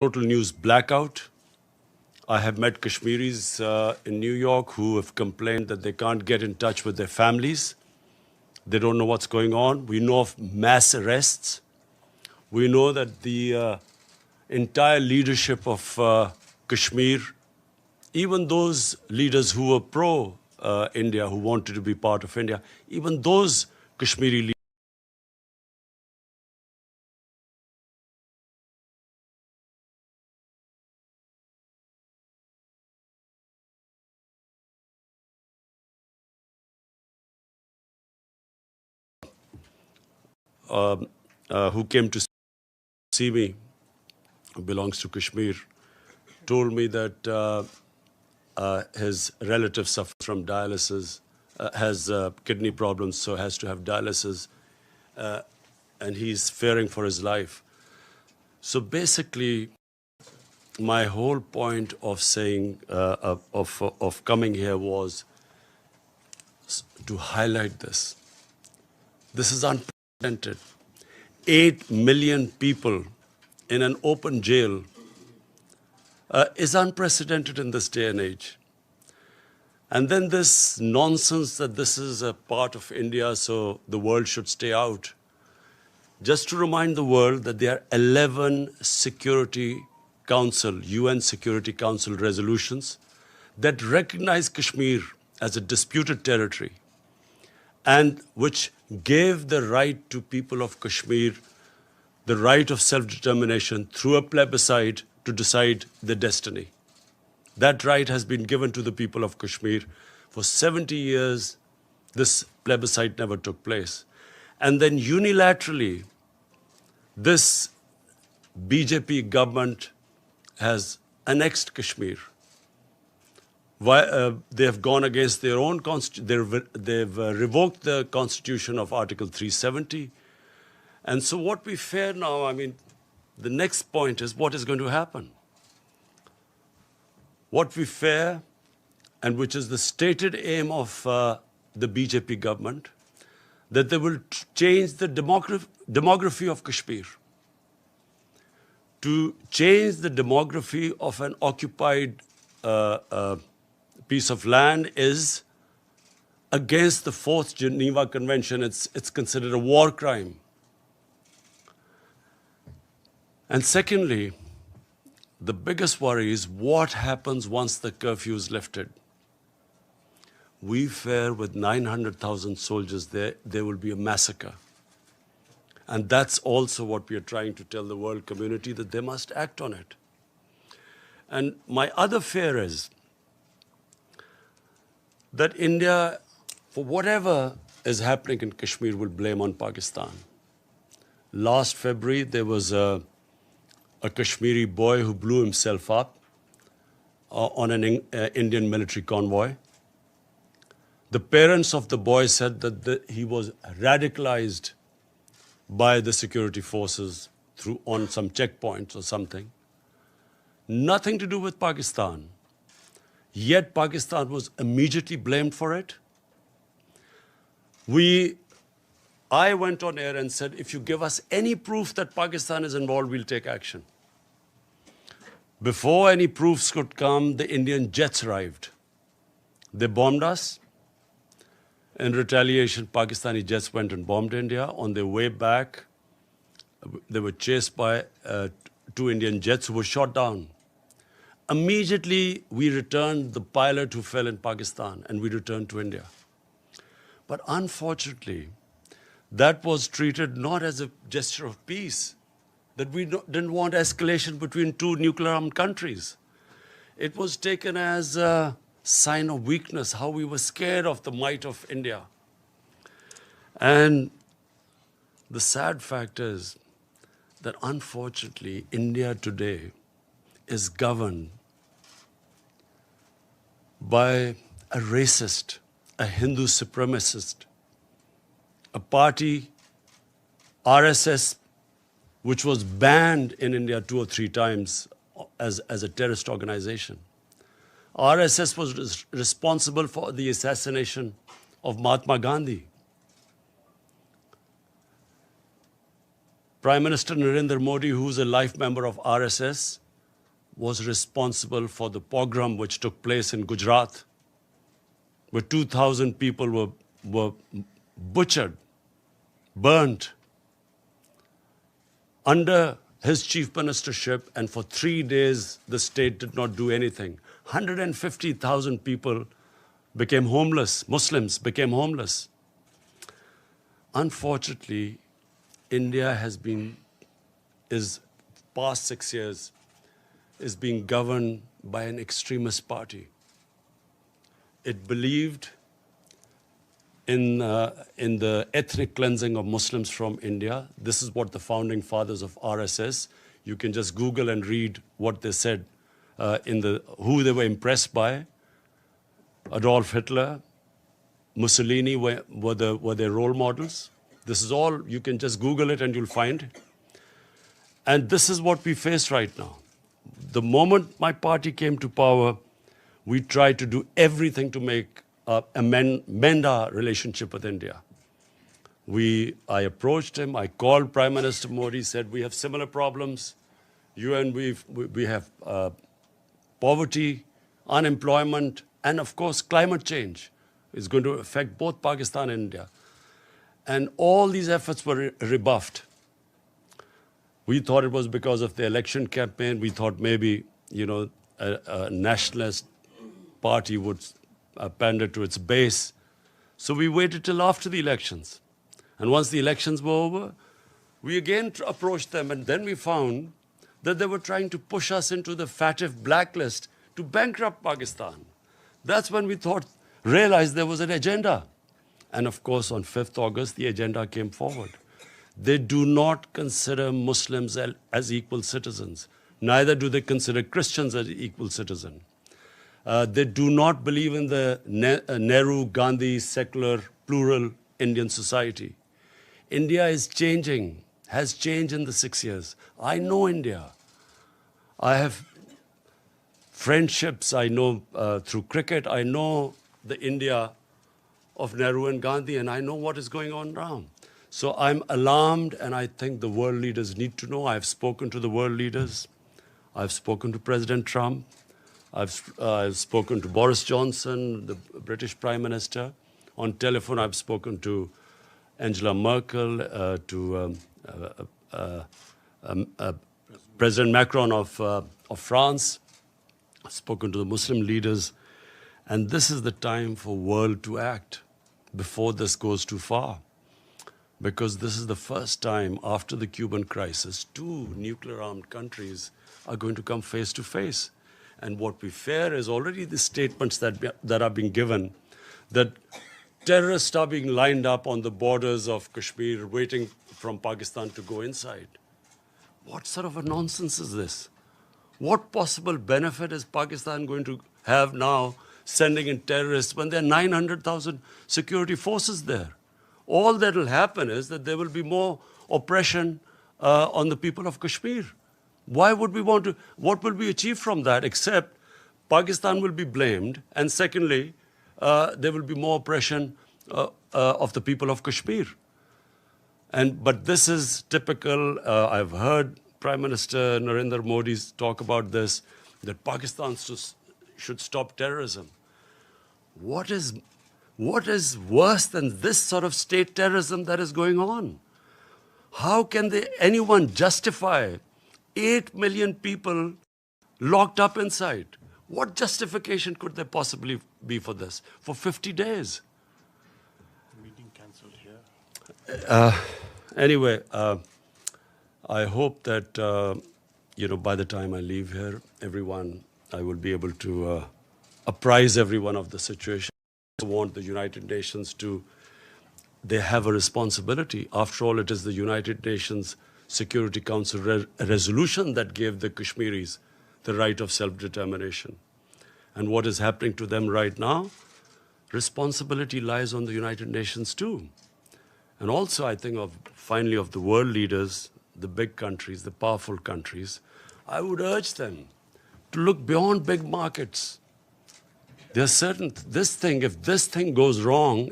Total news blackout. I have met Kashmiris in New York who have complained that they can't get in touch with their families. They don't know what's going on. We know of mass arrests. We know that the entire leadership of Kashmir, even those leaders who were pro India, who wanted to be part of India, even those Kashmiri leaders who came to see me, who belongs to Kashmir, told me that his relative suffers from dialysis, has kidney problems, so has to have dialysis, and he's fearing for his life. So basically, my whole point of saying, of coming here was to highlight this. This is unprecedented. 8 million people in an open jail is unprecedented in this day and age. And then this nonsense that this is a part of India, so the world should stay out. Just to remind the world that there are 11 Security Council, UN Security Council resolutions that recognize Kashmir as a disputed territory and which gave the right to people of Kashmir the right of self-determination through a plebiscite to decide their destiny. That right has been given to the people of Kashmir. For 70 years, this plebiscite never took place. And then unilaterally, this BJP government has annexed Kashmir. They have gone against their own constitution. They've revoked the constitution of Article 370. And so what we fear now, the next point is what is going to happen. What we fear, and which is the stated aim of the BJP government, that they will change the demography of Kashmir. To change the demography of an occupied piece of land is against the Fourth Geneva Convention. It's considered a war crime. And secondly, the biggest worry is what happens once the curfew is lifted. We fear with 900,000 soldiers there will be a massacre. And that's also what we are trying to tell the world community, that they must act on it. And my other fear is that India, for whatever is happening in Kashmir, will blame on Pakistan. Last February, there was a Kashmiri boy who blew himself up on an Indian military convoy. The parents of the boy said that he was radicalized by the security forces on some checkpoints or something. Nothing to do with Pakistan. Yet Pakistan was immediately blamed for it. I went on air and said, if you give us any proof that Pakistan is involved, we'll take action. Before any proofs could come, the Indian jets arrived. They bombed us. In retaliation, Pakistani jets went and bombed India. On their way back, they were chased by 2 Indian jets who were shot down. Immediately, we returned the pilot who fell in Pakistan, and we returned to India. But unfortunately, that was treated not as a gesture of peace, that we didn't want escalation between 2 nuclear-armed countries. It was taken as a sign of weakness, how we were scared of the might of India. And the sad fact is that unfortunately, India today is governed by a racist, a Hindu supremacist, a party, RSS, which was banned in India 2 or 3 times as a terrorist organization. RSS was responsible for the assassination of Mahatma Gandhi. Prime Minister Narendra Modi, who's a life member of RSS, was responsible for the pogrom which took place in Gujarat, where 2,000 people were butchered, burnt, under his chief ministership, and for 3 days the state did not do anything. 150,000 people became homeless, Muslims became homeless. Unfortunately, India is past 6 years, is being governed by an extremist party. It believed in the ethnic cleansing of Muslims from India. This is what the founding fathers of RSS, you can just Google and read what they said, who they were impressed by. Adolf Hitler, Mussolini were their role models. This is all, you can just Google it and you'll find it. And this is what we face right now. The moment my party came to power, we tried to do everything to mend our relationship with India. I approached him, I called Prime Minister Modi, said, we have similar problems. You and we have poverty, unemployment, and of course, climate change is going to affect both Pakistan and India. And all these efforts were rebuffed. We thought it was because of the election campaign. We thought maybe, a nationalist party would pander to its base. So we waited till after the elections. And once the elections were over, we again approached them, and then we found that they were trying to push us into the FATF blacklist to bankrupt Pakistan. That's when we realized there was an agenda. And of course, on 5th August, the agenda came forward. They do not consider Muslims as equal citizens. Neither do they consider Christians as equal citizens. They do not believe in the Nehru-Gandhi secular, plural Indian society. India is changing, has changed in the 6 years. I know India. I have friendships, I know through cricket, I know the India of Nehru and Gandhi, and I know what is going on now. So I'm alarmed, and I think the world leaders need to know. I've spoken to the world leaders. I've spoken to President Trump. I've spoken to Boris Johnson, the British Prime Minister. On telephone, I've spoken to Angela Merkel, to President Macron of France. I've spoken to the Muslim leaders. And this is the time for the world to act before this goes too far. Because this is the first time after the Cuban crisis, 2 nuclear-armed countries are going to come face to face. And what we fear is already the statements that are being given, that terrorists are being lined up on the borders of Kashmir, waiting from Pakistan to go inside. What sort of a nonsense is this? What possible benefit is Pakistan going to have now sending in terrorists when there are 900,000 security forces there? All that will happen is that there will be more oppression on the people of Kashmir. Why would we want to, what will be achieved from that except Pakistan will be blamed, and secondly, there will be more oppression of the people of Kashmir. But this is typical. I've heard Prime Minister Narendra Modi talk about this, that Pakistan should stop terrorism. What is worse than this sort of state terrorism that is going on? How can anyone justify 8 million people locked up inside? What justification could there possibly be for this? For 50 days? Meeting cancelled here. Anyway, I hope that, by the time I leave here, I will be able to apprise everyone of the situation. I want the United Nations they have a responsibility. After all, it is the United Nations Security Council resolution that gave the Kashmiris the right of self-determination. And what is happening to them right now, responsibility lies on the United Nations too. And also, I think, finally, of the world leaders, the big countries, the powerful countries, I would urge them to look beyond big markets. There's certain, if this thing goes wrong,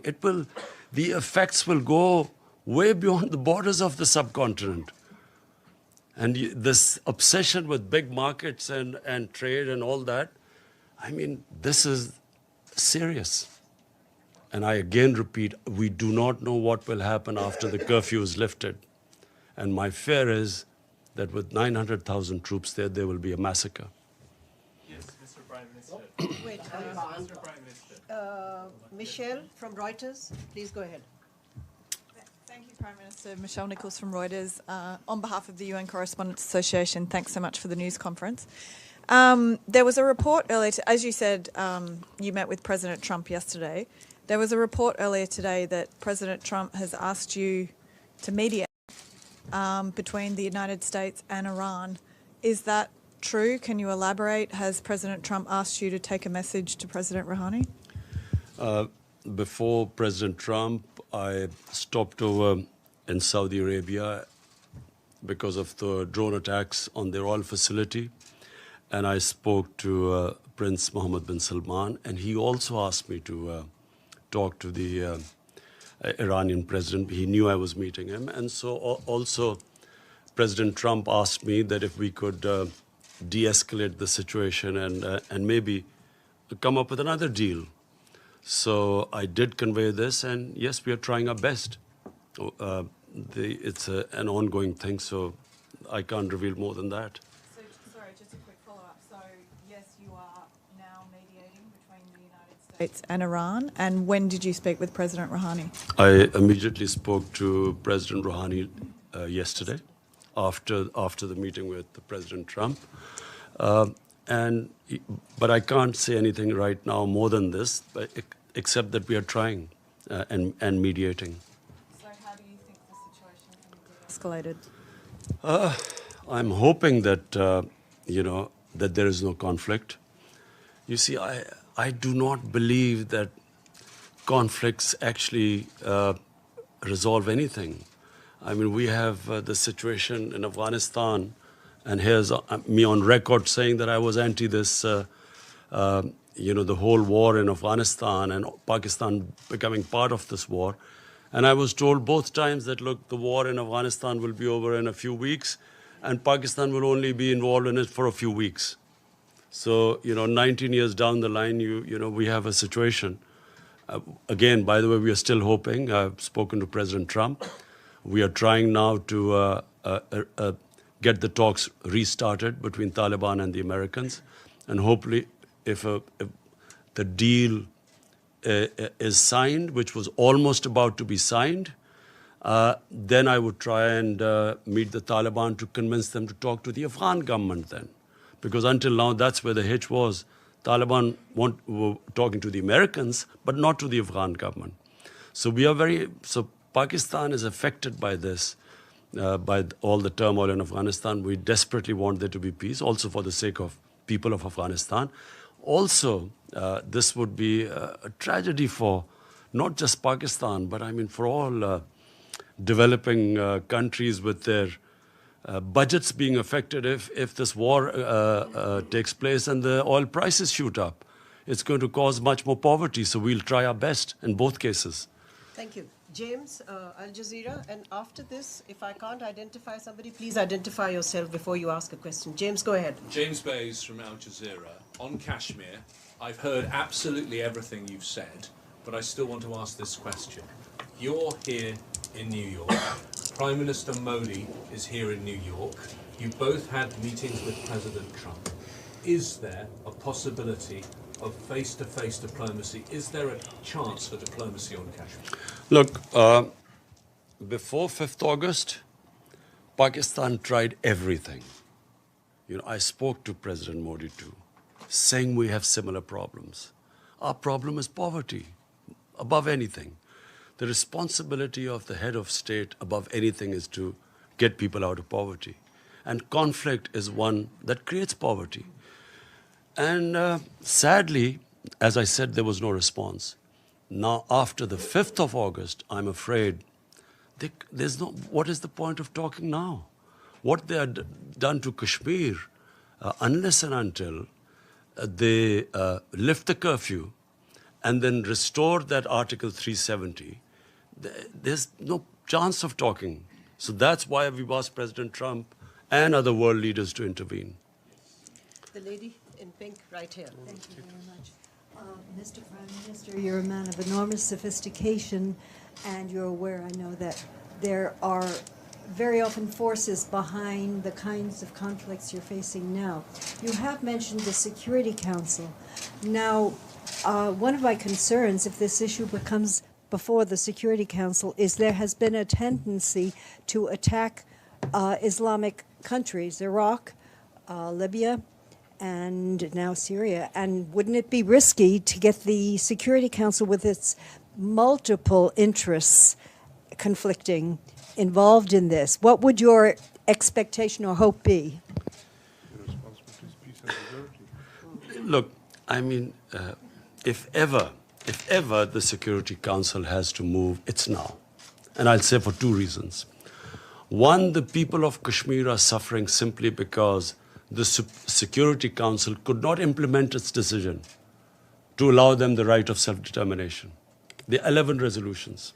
the effects will go way beyond the borders of the subcontinent. And this obsession with big markets and trade and all that, I mean, this is serious. And I again repeat, we do not know what will happen after the curfew is lifted. And my fear is that with 900,000 troops there, there will be a massacre. Yes, Mr. Prime Minister. Wait, Mr. Prime Minister. Michelle from Reuters, please go ahead. Thank you, Prime Minister. Michelle Nichols from Reuters. On behalf of the UN Correspondents Association, thanks so much for the news conference. There was a report earlier, as you said, you met with President Trump yesterday. There was a report earlier today that President Trump has asked you to mediate between the United States and Iran. Is that true? Can you elaborate? Has President Trump asked you to take a message to President Rouhani? Before President Trump, I stopped over in Saudi Arabia because of the drone attacks on their oil facility. And I spoke to Prince Mohammed bin Salman, and he also asked me to talk to the Iranian president. He knew I was meeting him. And so also President Trump asked me that if we could de-escalate the situation and maybe come up with another deal. So I did convey this, and yes, we are trying our best. It's an ongoing thing, so I can't reveal more than that. So, sorry, just a quick follow-up. So, yes, you are now mediating between the United States and Iran. And when did you speak with President Rouhani? I immediately spoke to President Rouhani yesterday, after the meeting with President Trump. But I can't say anything right now more than this, except that we are trying and mediating. So how do you think the situation can be escalated? I'm hoping that, that there is no conflict. You see, I do not believe that conflicts actually resolve anything. I mean, we have the situation in Afghanistan, and here's me on record saying that I was anti this, the whole war in Afghanistan and Pakistan becoming part of this war. And I was told both times that, look, the war in Afghanistan will be over in a few weeks, and Pakistan will only be involved in it for a few weeks. So, 19 years down the line, we have a situation. Again, by the way, we are still hoping. I've spoken to President Trump. We are trying now to get the talks restarted between Taliban and the Americans. And hopefully, if the deal is signed, which was almost about to be signed, then I would try and meet the Taliban to convince them to talk to the Afghan government then. Because until now, that's where the hitch was. Taliban were talking to the Americans, but not to the Afghan government. So Pakistan is affected by this, by all the turmoil in Afghanistan. We desperately want there to be peace, also for the sake of people of Afghanistan. Also, this would be a tragedy for not just Pakistan, but I mean for all developing countries with their budgets being affected if this war takes place and the oil prices shoot up. It's going to cause much more poverty, so we'll try our best in both cases. Thank you. James, Al Jazeera, and after this, if I can't identify somebody, please identify yourself before you ask a question. James, go ahead. James Bays from Al Jazeera. On Kashmir, I've heard absolutely everything you've said, but I still want to ask this question. You're here in New York. Prime Minister Modi is here in New York. You both had meetings with President Trump. Is there a possibility of face-to-face diplomacy? Is there a chance for diplomacy on Kashmir? Look, before 5th August, Pakistan tried everything. I spoke to President Modi too, saying we have similar problems. Our problem is poverty, above anything. The responsibility of the head of state above anything is to get people out of poverty. And conflict is one that creates poverty. And sadly, as I said, there was no response. Now, after the 5th of August, I'm afraid what is the point of talking now? What they had done to Kashmir, unless and until they lift the curfew and then restore that Article 370, there's no chance of talking. So that's why we've asked President Trump and other world leaders to intervene. The lady in pink right here. Thank you very much. Mr. Prime Minister, you're a man of enormous sophistication, and you're aware, I know, that there are very often forces behind the kinds of conflicts you're facing now. You have mentioned the Security Council. Now, one of my concerns, if this issue becomes before the Security Council, is there has been a tendency to attack Islamic countries, Iraq, Libya, and now Syria. And wouldn't it be risky to get the Security Council, with its multiple interests conflicting, involved in this? What would your expectation or hope be? The responsibility is peace and security. Look, I mean, if ever the Security Council has to move, it's now. And I'll say for two reasons. One, the people of Kashmir are suffering simply because the Security Council could not implement its decision to allow them the right of self-determination. The 11 resolutions.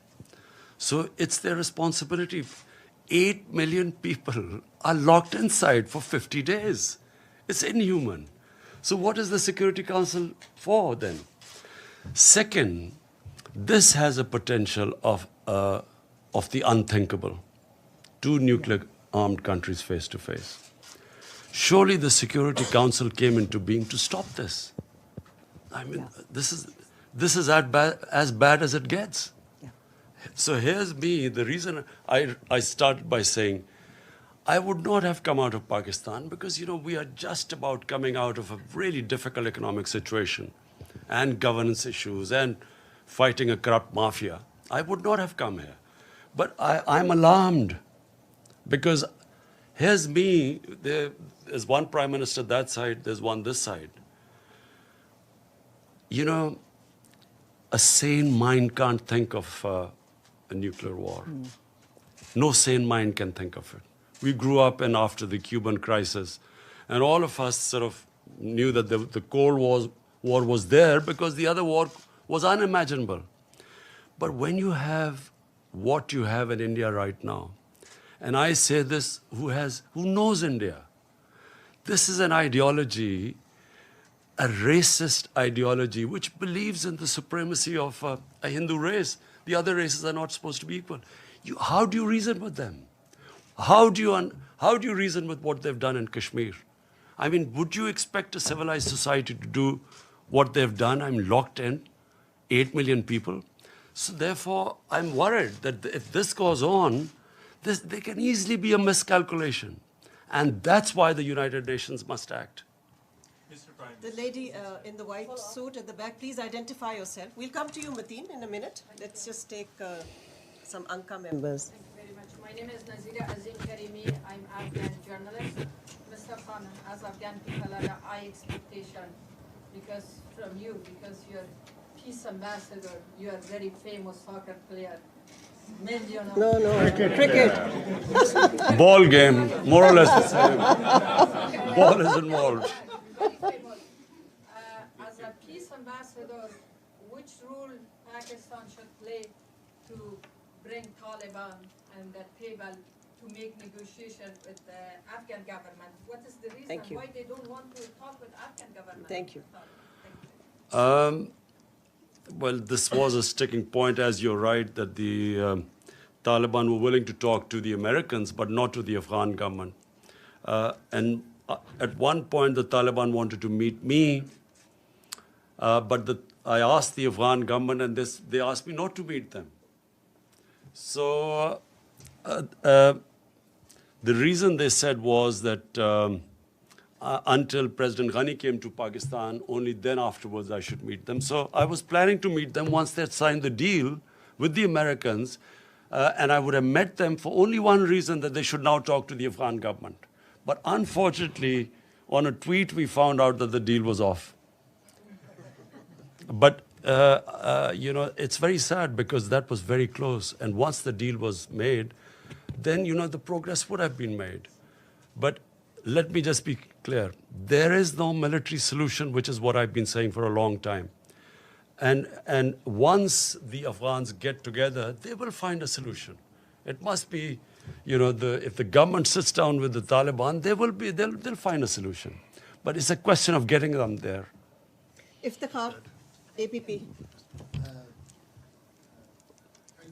So it's their responsibility. 8 million people are locked inside for 50 days. It's inhuman. So what is the Security Council for then? Second, this has a potential of the unthinkable. Two nuclear-armed countries face to face. Surely the Security Council came into being to stop this. I mean, this is as bad as it gets. Yeah. So here's me, the reason I started by saying, I would not have come out of Pakistan because, we are just about coming out of a really difficult economic situation and governance issues and fighting a corrupt mafia. I would not have come here. But I'm alarmed because here's me, there's one prime minister that side, there's one this side. A sane mind can't think of a nuclear war. No sane mind can think of it. We grew up and after the Cuban crisis, and all of us sort of knew that the Cold War was there because the other war was unimaginable. But when you have what you have in India right now, and I say this who knows India, this is an ideology, a racist ideology, which believes in the supremacy of a Hindu race. The other races are not supposed to be equal. How do you reason with them? How do you reason with what they've done in Kashmir? I mean, would you expect a civilized society to do what they've done? I'm locked in, 8 million people. So therefore, I'm worried that if this goes on, there can easily be a miscalculation. And that's why the United Nations must act. Mr. Prime The lady in the white suit at the back, please identify yourself. We'll come to you, Mateen, in a minute. Let's just take some ANCA members. Thank you very much. My name is Nazira Azim Karimi. I'm Afghan journalist. Mr. Khan, as Afghan people are a high expectation because you're peace ambassador, you are very famous soccer player. Million of No, cricket. Ball game, more or less the same. Ball is involved. very famous. As a peace ambassador, which role Pakistan should play to bring Taliban and the table to make negotiation with the Afghan government? What is the reason Thank you. why they don't want to talk with Afghan government? Thank you. Thank you. Well, this was a sticking point, as you're right, that the Taliban were willing to talk to the Americans, but not to the Afghan government. And at one point, the Taliban wanted to meet me, but I asked the Afghan government, and they asked me not to meet them. So the reason they said was that until President Ghani came to Pakistan, only then afterwards I should meet them. So I was planning to meet them once they had signed the deal with the Americans, and I would have met them for only one reason, that they should now talk to the Afghan government. But unfortunately, on a tweet, we found out that the deal was off. But, it's very sad because that was very close. And once the deal was made, then, the progress would have been made. But let me just be clear. There is no military solution, which is what I've been saying for a long time. And once the Afghans get together, they will find a solution. It must be You know, if the government sits down with the Taliban, they'll find a solution. But it's a question of getting them there. Iftikhar, APP. Thank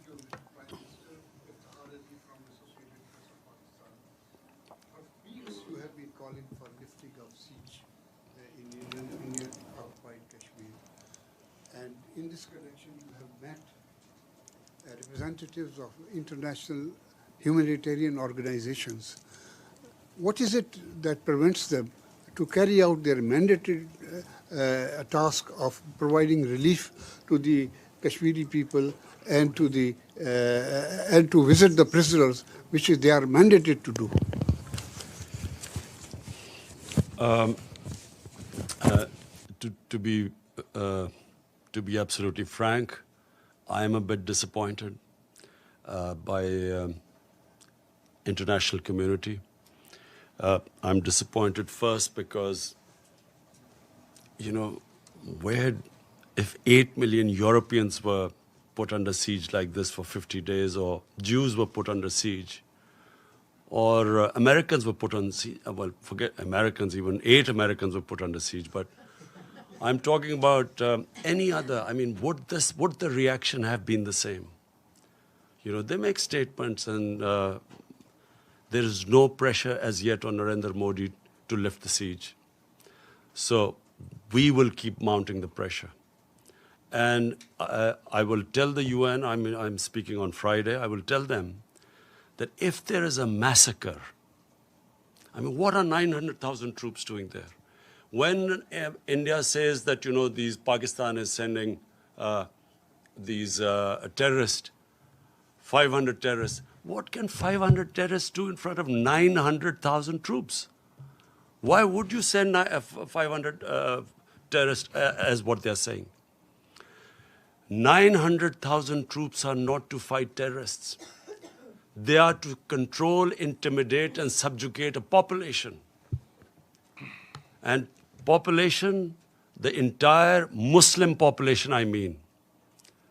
you, Prime Minister. Iftikhar Ali from Associated Press of Pakistan. For weeks, you have been calling for lifting of siege in Indian occupied Kashmir. And in this connection, you have met representatives of international humanitarian organizations. What is it that prevents them to carry out their mandated task of providing relief to the Kashmiri people and to visit the prisoners, which they are mandated to do? To be absolutely frank, I am a bit disappointed by international community. I'm disappointed first because, you know, if 8 million Europeans were put under siege like this for 50 days, or Jews were put under siege, or Americans were put on siege, well, forget Americans, even 8 Americans were put under siege, but I'm talking about any other. I mean, would the reaction have been the same? You know, they make statements and there is no pressure as yet on Narendra Modi to lift the siege. So we will keep mounting the pressure. And I will tell the UN, I'm speaking on Friday, I will tell them that if there is a massacre, I mean, what are 900,000 troops doing there? When India says that, you know, Pakistan is sending these terrorists, 500 terrorists, what can 500 terrorists do in front of 900,000 troops? Why would you send 500 terrorists as what they're saying? 900,000 troops are not to fight terrorists. They are to control, intimidate, and subjugate a population. And population, the entire Muslim population, I mean.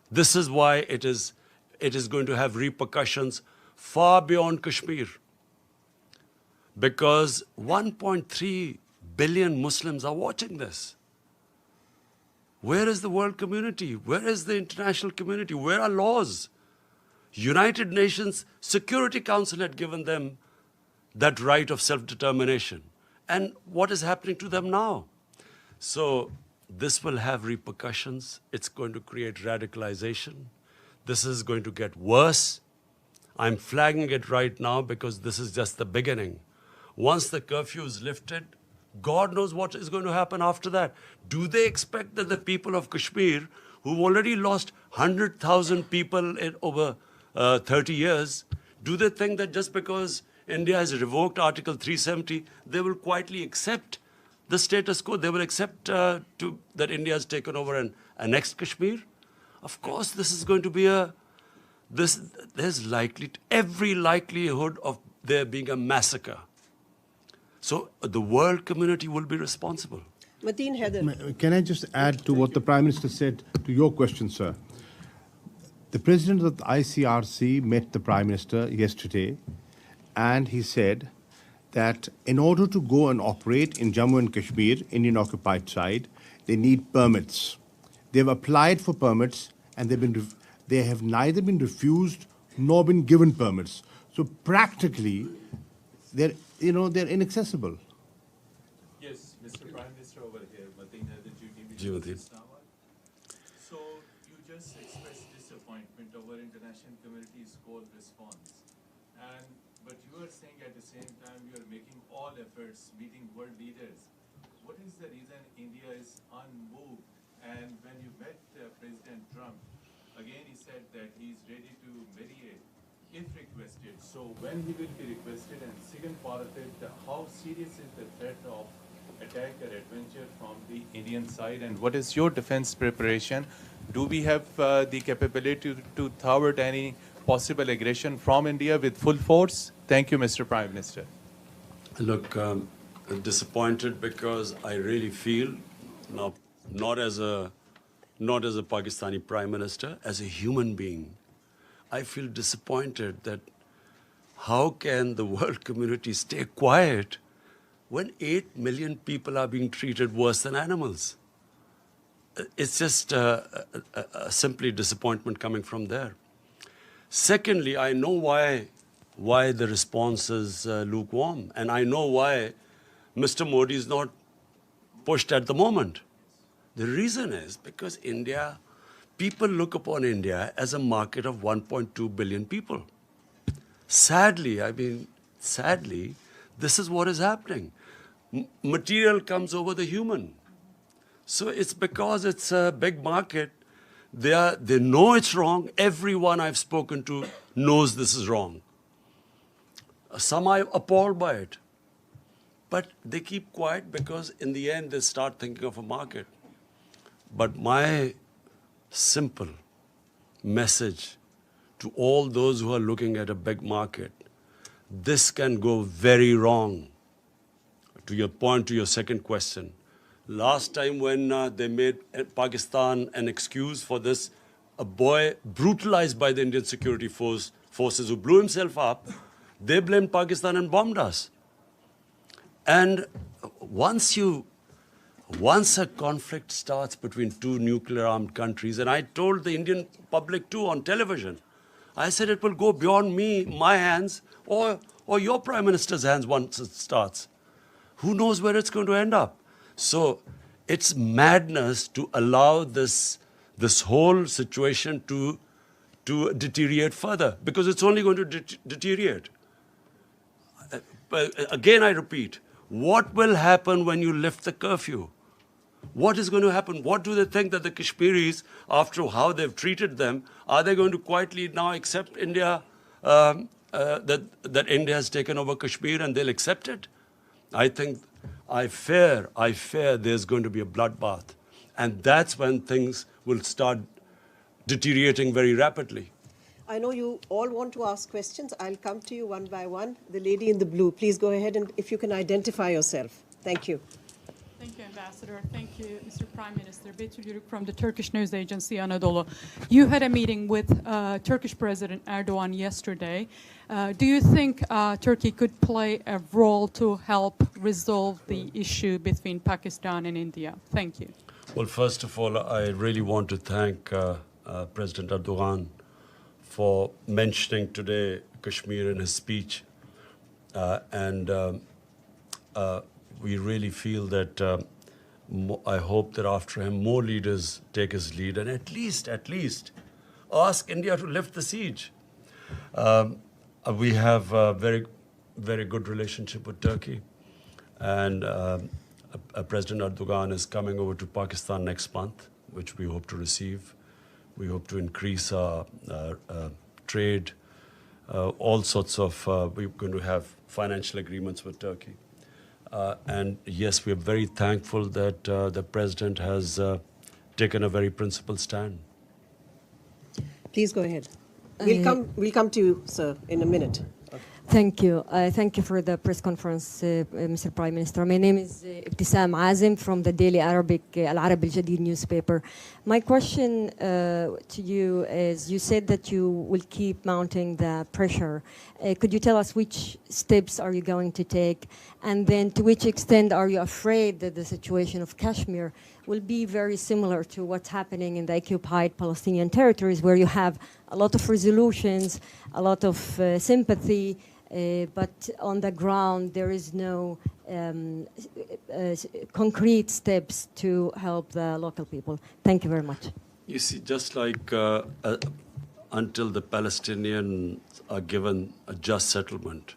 This is why it is going to have repercussions far beyond Kashmir. Because 1.3 billion Muslims are watching this. Where is the world community? Where is the international community? Where are laws? United Nations Security Council had given them that right of self-determination. And what is happening to them now? So this will have repercussions. It's going to create radicalization. This is going to get worse. I'm flagging it right now because this is just the beginning. Once the curfew is lifted, God knows what is going to happen after that. Do they expect that the people of Kashmir, who've already lost 100,000 people in over 30 years, do they think that just because India has revoked Article 370, they will quietly accept the status quo? They will accept that India has taken over and annexed Kashmir? Of course, this is going to be there's every likelihood of there being a massacre. So the world community will be responsible. Mateen Haider. Can I just add to what the Prime Minister said to your question, sir? The President of the ICRC met the Prime Minister yesterday, and he said that in order to go and operate in Jammu and Kashmir, Indian occupied side, they need permits. They've applied for permits, and they have neither been refused nor been given permits. So practically, they're inaccessible. Yes, Mr. Prime Minister over here, Mateen Haider, Ji, Mateen. So you just expressed disappointment over international community's cold response. But you are saying at the same time you are making all efforts, meeting world leaders. What is the reason India is unmoved? And when you met President Trump, again he said that he is ready to mediate if requested. So when he will be requested, and second part of it, how serious is the threat of attack or adventure from the Indian side, and what is your defense preparation? Do we have the capability to thwart any possible aggression from India with full force? Thank you, Mr. Prime Minister. Look, I'm disappointed because I really feel, now, not as a Pakistani Prime Minister, as a human being, I feel disappointed that how can the world community stay quiet when 8 million people are being treated worse than animals? It's just simply disappointment coming from there. Secondly, I know why the response is lukewarm, and I know why Mr. Modi is not pushed at the moment. The reason is because people look upon India as a market of 1.2 billion people. Sadly, this is what is happening. Material comes over the human. So it's because it's a big market. They know it's wrong. Everyone I've spoken to knows this is wrong. Some are appalled by it. But they keep quiet because in the end they start thinking of a market. But my simple message to all those who are looking at a big market, this can go very wrong. To your point, to your second question, last time when they made Pakistan an excuse for this, a boy brutalized by the Indian security forces who blew himself up, they blamed Pakistan and bombed us. And once a conflict starts between two nuclear-armed countries, and I told the Indian public too on television, I said it will go beyond my hands, or your Prime Minister's hands once it starts. Who knows where it's going to end up? So it's madness to allow this whole situation to deteriorate further, because it's only going to deteriorate. Again, I repeat, what will happen when you lift the curfew? What is going to happen? What do they think that the Kashmiris, after how they've treated them, are they going to quietly now accept India, that India has taken over Kashmir and they'll accept it? I fear there's going to be a bloodbath. And that's when things will start deteriorating very rapidly. I know you all want to ask questions. I'll come to you one by one. The lady in the blue, please go ahead, and if you can identify yourself. Thank you. Thank you, Ambassador. Thank you, Mr. Prime Minister. Betül Yürük from the Turkish news agency Anadolu. You had a meeting with Turkish President Erdogan yesterday. Do you think Turkey could play a role to help resolve the issue between Pakistan and India? Thank you. Well, first of all, I really want to thank President Erdogan for mentioning today Kashmir in his speech. We really feel that I hope that after him more leaders take his lead and at least ask India to lift the siege. We have a very, very good relationship with Turkey, and President Erdogan is coming over to Pakistan next month, which we hope to receive. We hope to increase our trade, all sorts of, we're going to have financial agreements with Turkey. And yes, we are very thankful that the President has taken a very principled stand. Please go ahead. We'll come to you, sir, in a minute. Thank you. Thank you for the press conference, Mr. Prime Minister. My name is Ibtisam Azim from the Daily Arabic Al Arab Al Jadid newspaper. My question to you is, you said that you will keep mounting the pressure. Could you tell us which steps are you going to take? And then to which extent are you afraid that the situation of Kashmir will be very similar to what's happening in the occupied Palestinian territories, where you have a lot of resolutions, a lot of sympathy, but on the ground there is no concrete steps to help the local people. Thank you very much. You see, just like until the Palestinians are given a just settlement,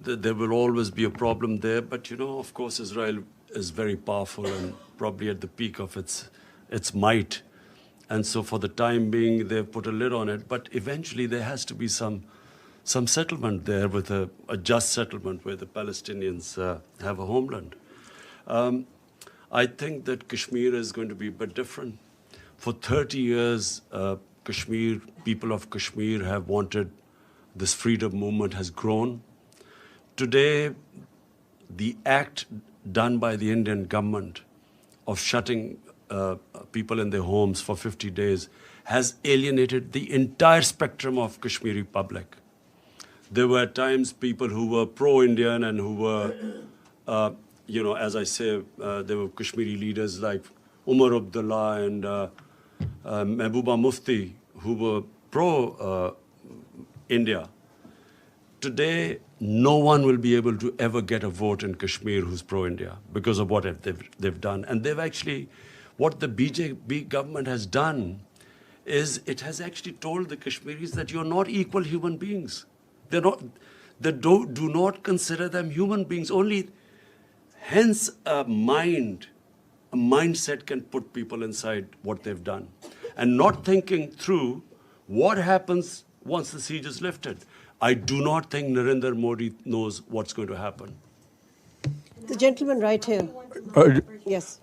there will always be a problem there. But you know, of course, Israel is very powerful and probably at the peak of its might. And so for the time being, they've put a lid on it. But eventually there has to be some settlement there, with a just settlement where the Palestinians have a homeland. I think that Kashmir is going to be a bit different. For 30 years, people of Kashmir have wanted, this freedom movement has grown. Today, the act done by the Indian government of shutting people in their homes for 50 days has alienated the entire spectrum of Kashmiri public. There were at times people who were pro-Indian and who were, as I say, there were Kashmiri leaders like Umar Abdullah and Mehbooba Mufti who were pro-India. Today, no one will be able to ever get a vote in Kashmir who's pro-India because of what they've done. And they've actually, what the BJP government has done is it has actually told the Kashmiris that you're not equal human beings. They do not consider them human beings. Only, hence a mindset can put people inside what they've done. And not thinking through what happens once the siege is lifted. I do not think Narendra Modi knows what's going to happen. The gentleman right here. Yes.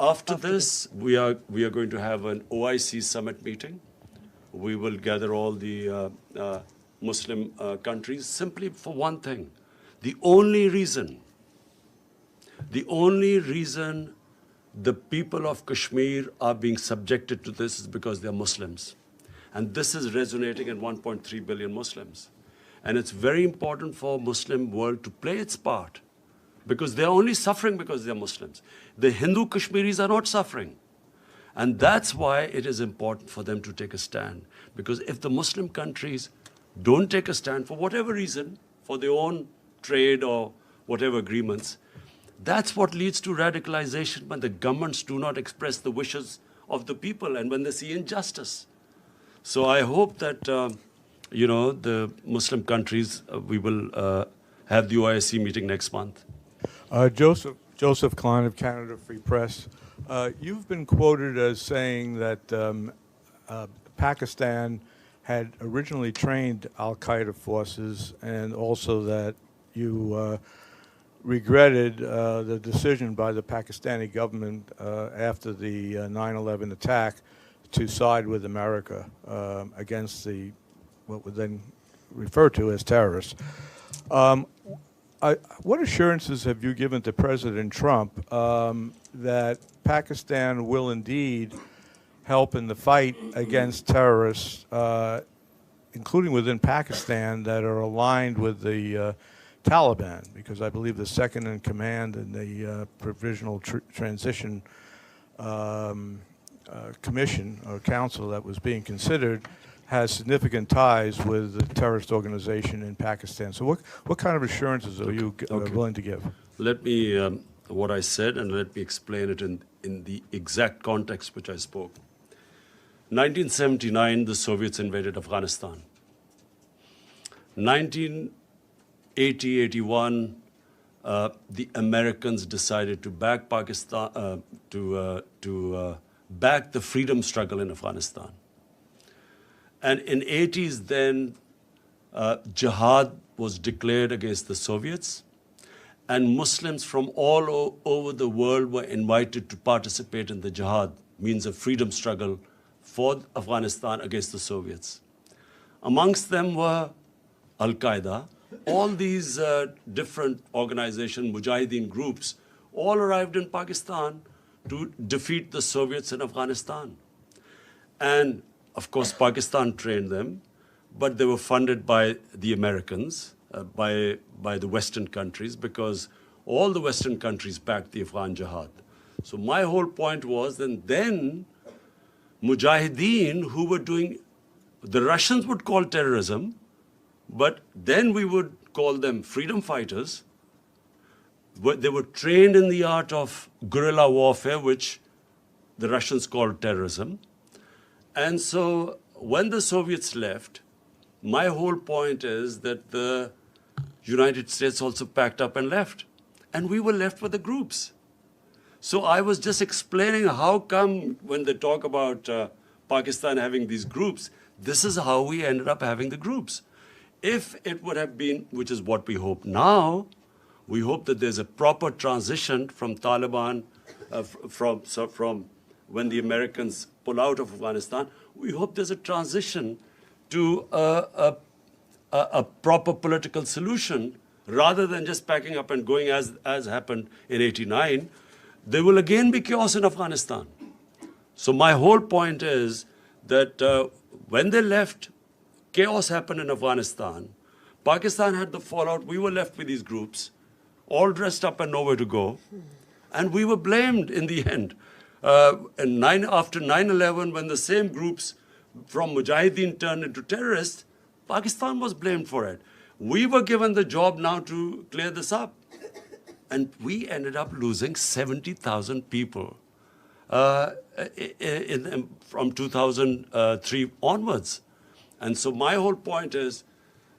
After this, we are going to have an OIC summit meeting. We will gather all the Muslim countries simply for one thing. The only reason the people of Kashmir are being subjected to this is because they are Muslims. And this is resonating in 1.3 billion Muslims. And it's very important for Muslim world to play its part because they're only suffering because they're Muslims. The Hindu Kashmiris are not suffering. And that's why it is important for them to take a stand. Because if the Muslim countries don't take a stand for whatever reason, for their own trade or whatever agreements, that's what leads to radicalization when the governments do not express the wishes of the people and when they see injustice. So I hope that, the Muslim countries, we will have the OIC meeting next month. Joseph Klein of Canada Free Press. You've been quoted as saying that Pakistan had originally trained al-Qaeda forces and also that you regretted the decision by the Pakistani government after the 9/11 attack to side with America against what would then refer to as terrorists. What assurances have you given to President Trump that Pakistan will indeed help in the fight against terrorists, including within Pakistan, that are aligned with the Taliban? Because I believe the second in command in the Provisional Transition Commission or Council that was being considered has significant ties with the terrorist organization in Pakistan. So what kind of assurances are you willing to give? Let me, what I said, and let me explain it in the exact context which I spoke. 1979, the Soviets invaded Afghanistan. 1980-81, the Americans decided to back Pakistan, to back the freedom struggle in Afghanistan. And in 80s then, jihad was declared against the Soviets, and Muslims from all over the world were invited to participate in the jihad, means a freedom struggle for Afghanistan against the Soviets. Amongst them were Al-Qaeda. All these different organizations, Mujahideen groups, all arrived in Pakistan to defeat the Soviets in Afghanistan. And of course, Pakistan trained them, but they were funded by the Americans, by the Western countries, because all the Western countries backed the Afghan jihad. So my whole point was that then Mujahideen, who were doing, the Russians would call terrorism, but then we would call them freedom fighters. They were trained in the art of guerrilla warfare, which the Russians called terrorism. And so when the Soviets left, my whole point is that the United States also packed up and left. And we were left with the groups. So I was just explaining how come when they talk about Pakistan having these groups, this is how we ended up having the groups. If it would have been, which is what we hope now, we hope that there's a proper transition from Taliban, from when the Americans pull out of Afghanistan, we hope there's a transition to a proper political solution rather than just packing up and going as happened in '89. There will again be chaos in Afghanistan. So my whole point is that when they left, chaos happened in Afghanistan, Pakistan had the fallout. We were left with these groups, all dressed up and nowhere to go. And we were blamed in the end. After 9/11, when the same groups from Mujahideen turned into terrorists, Pakistan was blamed for it. We were given the job now to clear this up. And we ended up losing 70,000 people from 2003 onwards. And so my whole point is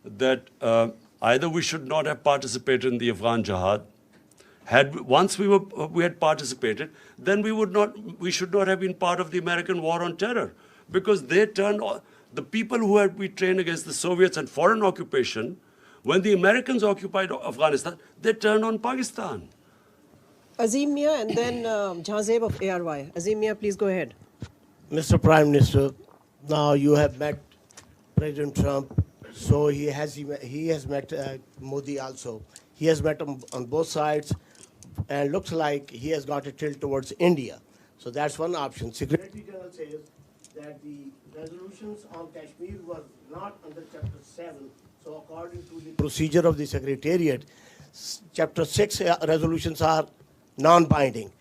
that either we should not have participated in the Afghan jihad. Once we had participated, then we should not have been part of the American war on terror, because they turned the people who had we trained against the Soviets and foreign occupation. When the Americans occupied Afghanistan, they turned on Pakistan. Azim Mia and then Jahzeb of ARY. Azim Mia, please go ahead. Mr. Prime Minister, now you have met President Trump, so he has met Modi also. He has met on both sides, and looks like he has got a tilt towards India. So that's one option. Secretary General says that the resolutions on Kashmir were not under Chapter 7. So according to the procedure of the Secretariat, Chapter 6 resolutions are non-binding.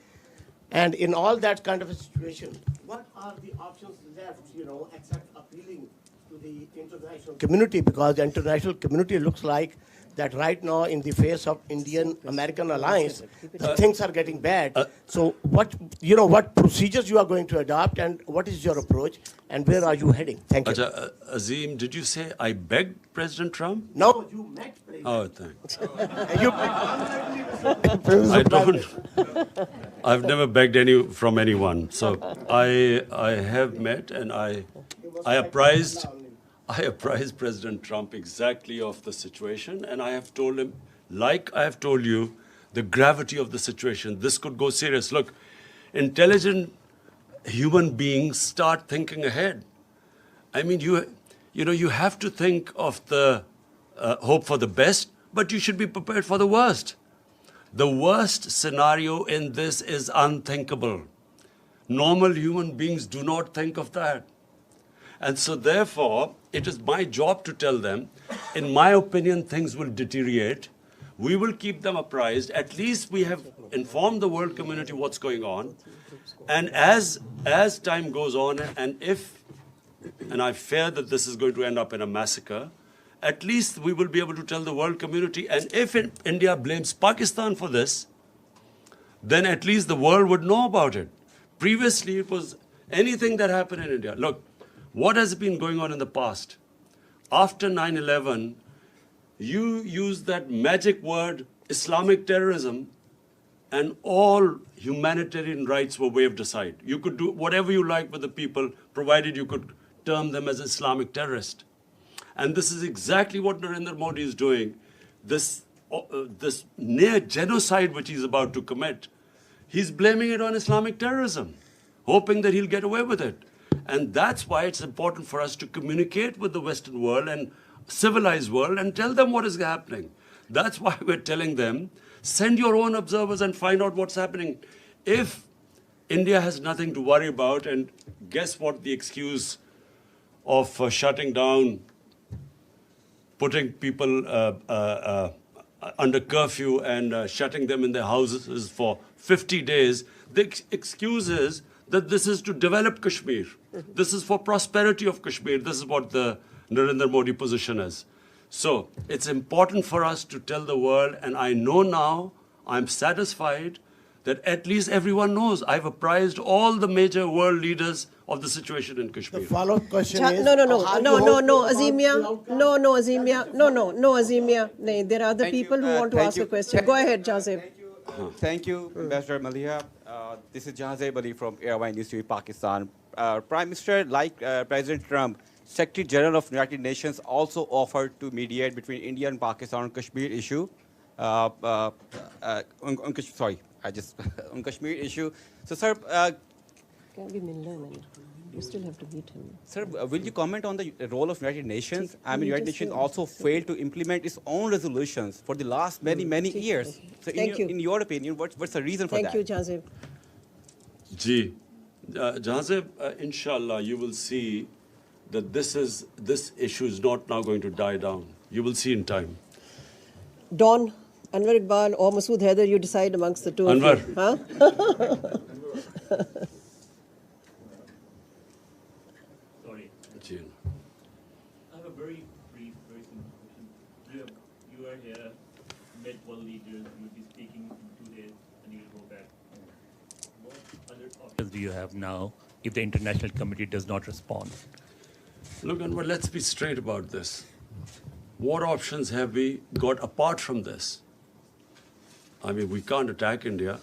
And in all that kind of a situation, what are the options left, except appealing to the international community? Because the international community looks like that right now, in the face of Indian-American alliance, things are getting bad. So what procedures you are going to adopt, and what is your approach, and where are you heading? Thank you. Azim, did you say I begged President Trump? No, you met President. Oh, thanks. I don't. I've never begged from anyone. So I have met, and I apprised President Trump exactly of the situation, and I have told him, like I have told you, the gravity of the situation. This could go serious. Look, intelligent human beings start thinking ahead. I mean, you have to think of the hope for the best, but you should be prepared for the worst. The worst scenario in this is unthinkable. Normal human beings do not think of that. And so therefore, it is my job to tell them, in my opinion, things will deteriorate. We will keep them apprised. At least we have informed the world community what's going on. And as time goes on, and I fear that this is going to end up in a massacre, at least we will be able to tell the world community. And if India blames Pakistan for this, then at least the world would know about it. Previously, it was anything that happened in India. Look, what has been going on in the past? After 9/11, you used that magic word, Islamic terrorism, and all humanitarian rights were waved aside. You could do whatever you like with the people, provided you could term them as Islamic terrorists. And this is exactly what Narendra Modi is doing. This near genocide which he's about to commit, he's blaming it on Islamic terrorism, hoping that he'll get away with it. And that's why it's important for us to communicate with the Western world and civilized world and tell them what is happening. That's why we're telling them, send your own observers and find out what's happening. If India has nothing to worry about, and guess what the excuse of shutting down, putting people under curfew and shutting them in their houses for 50 days, the excuse is that this is to develop Kashmir. This is for prosperity of Kashmir. This is what the Narendra Modi position is. So it's important for us to tell the world, and I know now, I'm satisfied that at least everyone knows. I've apprised all the major world leaders of the situation in Kashmir. The follow-up question is... No, Azimia. No, Azimia. No, there are other people who want to ask a question. Go ahead, Jahzeb. Thank you, Ambassador Malia. This is Jahzeb Ali from Airwine News TV, Pakistan. Prime Minister, like President Trump, Secretary General of United Nations also offered to mediate between India and Pakistan on Kashmir issue. On Kashmir issue. So, sir, you still have to beat him. Sir, will you comment on the role of United Nations? I mean, United Nations also failed to implement its own resolutions for the last many years. So, in your opinion, what's the reason for that? Thank you, Jahzeb. Jahzeb, inshallah, you will see that this issue is not now going to die down. You will see in time. Dawn, Anwar Iqbal or Masood Haider, you decide amongst the two Anwar. of you. Huh? Sorry. Jane. I have a very brief, very simple question. You are here, met world leaders, you'll be speaking in 2 days, and you'll go back. What other options do you have now if the international committee does not respond? Look, Anwar, let's be straight about this. What options have we got apart from this? I mean, we can't attack India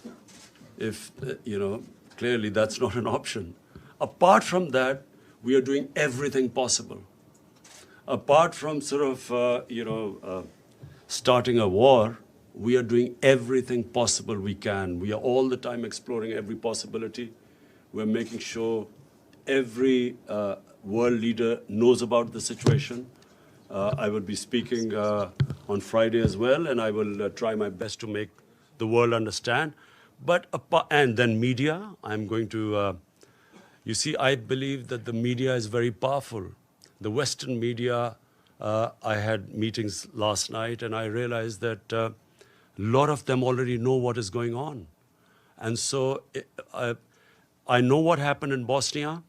if, clearly that's not an option. Apart from that, we are doing everything possible. Apart from starting a war, we are doing everything possible we can. We are all the time exploring every possibility. We're making sure every world leader knows about the situation. I will be speaking on Friday as well, and I will try my best to make the world understand. And then media, I'm going to, you see, I believe that the media is very powerful. The Western media, I had meetings last night, and I realized that a lot of them already know what is going on. And so I know what happened in Bosnia.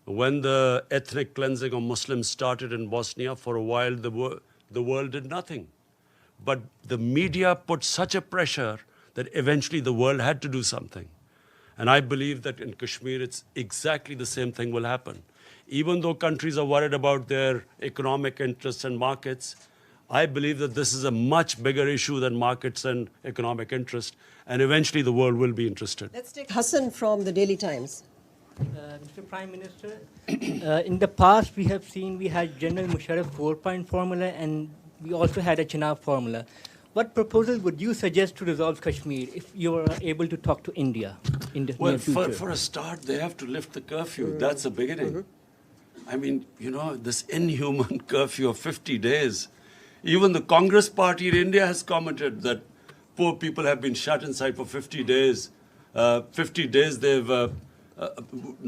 When the ethnic cleansing of Muslims started in Bosnia, for a while the world did nothing. But the media put such a pressure that eventually the world had to do something. And I believe that in Kashmir, it's exactly the same thing will happen. Even though countries are worried about their economic interests and markets, I believe that this is a much bigger issue than markets and economic interest. And eventually the world will be interested. Let's take Hassan from the Daily Times. Mr. Prime Minister, in the past we have seen we had General Musharraf 4-point formula and we also had a Chenab formula. What proposal would you suggest to resolve Kashmir if you were able to talk to India in the near future? For a start, they have to lift the curfew. That's the beginning. I mean, this inhuman curfew of 50 days. Even the Congress party in India has commented that poor people have been shut inside for 50 days. 50 days they've...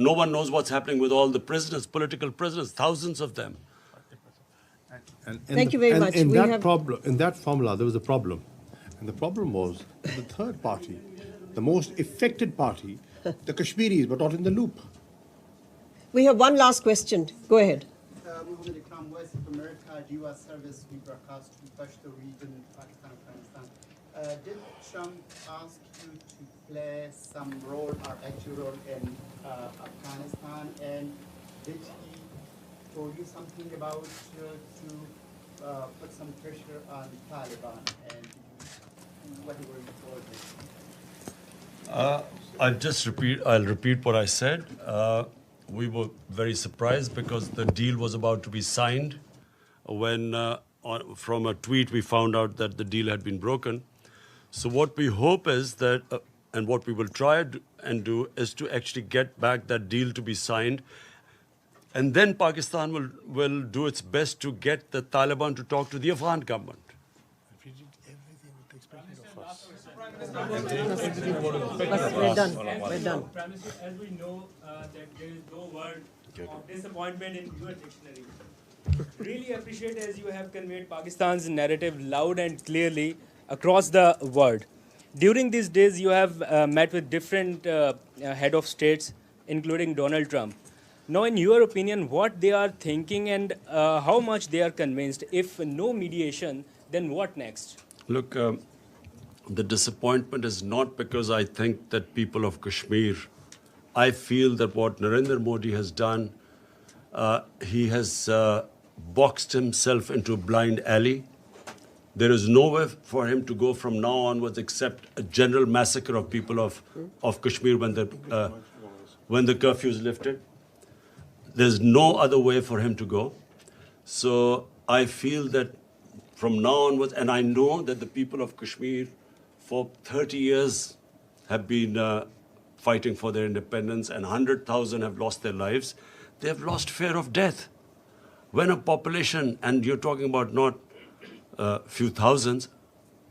no one knows what's happening with all the prisoners, political prisoners, thousands of them. Thank you very much. In that formula, there was a problem. And the problem was that the third party, the most affected party, the Kashmiris, were not in the loop. We have one last question. Go ahead. Muhammad Ikram, Voice of America, U.S. service, we broadcast to Pashto region, Pakistan, Afghanistan. Did Trump ask you to play some role or active role in Afghanistan, and did he told you something about to put some pressure on Taliban, and what were you told him? I'll repeat what I said. We were very surprised because the deal was about to be signed when from a tweet we found out that the deal had been broken. So what we hope is that, and what we will try and do, is to actually get back that deal to be signed. And then Pakistan will do its best to get the Taliban to talk to the Afghan government. We're done. We're done. Prime Minister, as we know that there is no word of disappointment in your dictionary. Really appreciate as you have conveyed Pakistan's narrative loud and clearly across the world. During these days, you have met with different head of states, including Donald Trump. Now, in your opinion, what they are thinking and how much they are convinced? If no mediation, then what next? Look, the disappointment is not because I think that people of Kashmir, I feel that what Narendra Modi has done, he has boxed himself into a blind alley. There is nowhere for him to go from now onwards except a general massacre of people of Kashmir when the curfew is lifted. There's no other way for him to go. So I feel that from now onwards, and I know that the people of Kashmir for 30 years have been fighting for their independence, and 100,000 have lost their lives. They have lost fear of death. When a population, and you're talking about not few thousands,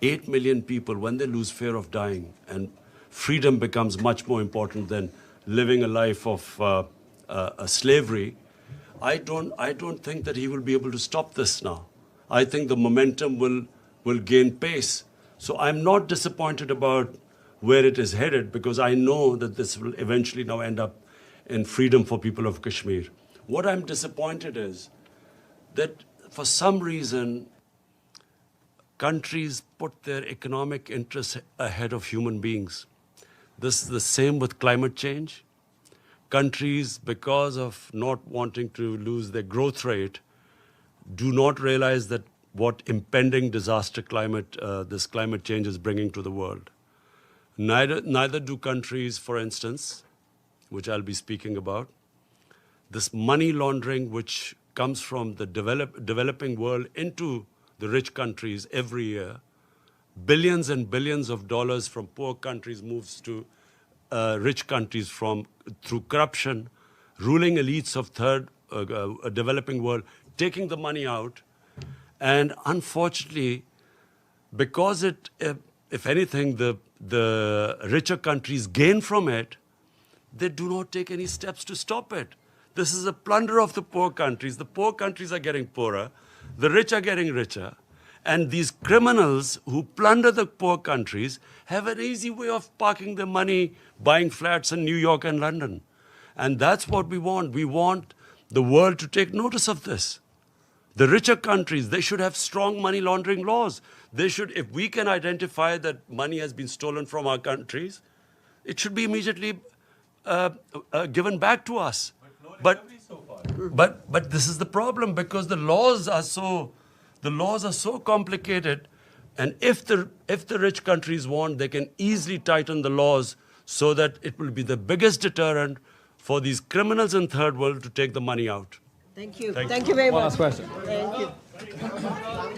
8 million people, when they lose fear of dying, and freedom becomes much more important than living a life of slavery, I don't think that he will be able to stop this now. I think the momentum will gain pace. So I'm not disappointed about where it is headed, because I know that this will eventually now end up in freedom for people of Kashmir. What I'm disappointed is that for some reason, countries put their economic interests ahead of human beings. This is the same with climate change. Countries, because of not wanting to lose their growth rate, do not realize that what impending disaster this climate change is bringing to the world. Neither do countries, for instance, which I'll be speaking about, this money laundering which comes from the developing world into the rich countries every year. Billions and billions of dollars from poor countries moves to rich countries through corruption, ruling elites of developing world, taking the money out. And unfortunately, because if anything, the richer countries gain from it, they do not take any steps to stop it. This is a plunder of the poor countries. The poor countries are getting poorer. The rich are getting richer. And these criminals who plunder the poor countries have an easy way of parking their money, buying flats in New York and London. And that's what we want. We want the world to take notice of this. The richer countries, they should have strong money laundering laws. They should, if we can identify that money has been stolen from our countries, it should be immediately given back to us. But this is the problem, because the laws are so complicated, and if the rich countries want, they can easily tighten the laws so that it will be the biggest deterrent for these criminals in third world to take the money out. Thank you. Thank you very much. One last question. Thank you.